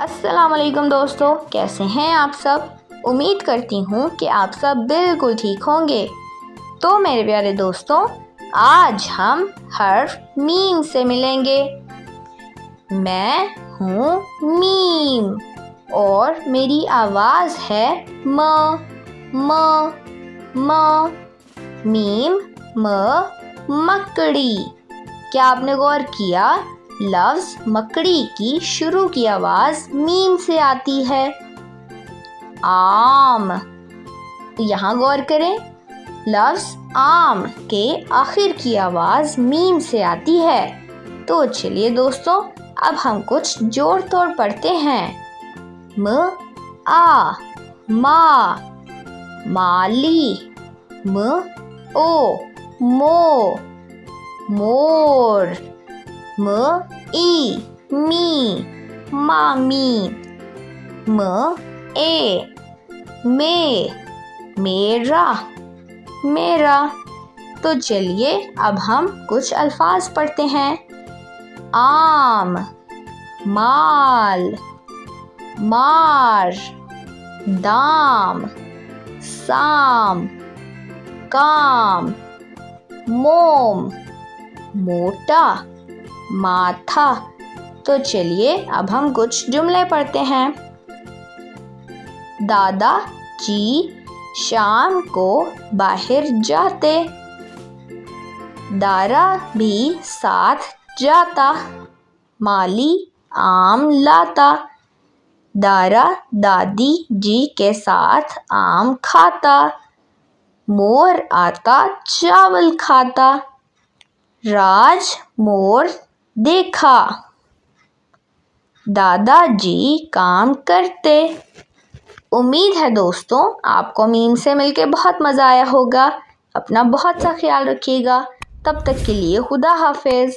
अस्सलाम वालेकुम दोस्तों, कैसे हैं आप सब। उम्मीद करती हूँ कि आप सब बिल्कुल ठीक होंगे। तो मेरे प्यारे दोस्तों, आज हम हर्फ मीम से मिलेंगे। मैं हूँ मीम और मेरी आवाज़ है म। मीम मकड़ी। क्या आपने गौर किया, लफ्ज़ मकड़ी की शुरू की आवाज़ मीम से आती है। आम, यहाँ गौर करें, लफ्ज़ आम के आखिर की आवाज़ मीम से आती है। तो चलिए दोस्तों, अब हम कुछ जोड़ तोड़ पढ़ते हैं। आ मा, माली। ओ मो, मोर। मी, मामी। मेरा, मेरा। तो चलिए अब हम कुछ अल्फाज पढ़ते हैं। आम, माल, मार, दाम, साम, काम, मोम, मोटा, माथा। तो चलिए अब हम कुछ जुमले पढ़ते हैं। दादा जी शाम को बाहर जाते, दारा भी साथ जाता, माली आम लाता, दारा दादी जी के साथ आम खाता, मोर आता चावल खाता, राज मोर देखा, दादाजी काम करते। उम्मीद है दोस्तों आपको मीम से मिलके बहुत मज़ा आया होगा। अपना बहुत सा ख्याल रखिएगा। तब तक के लिए खुदा हाफिज़।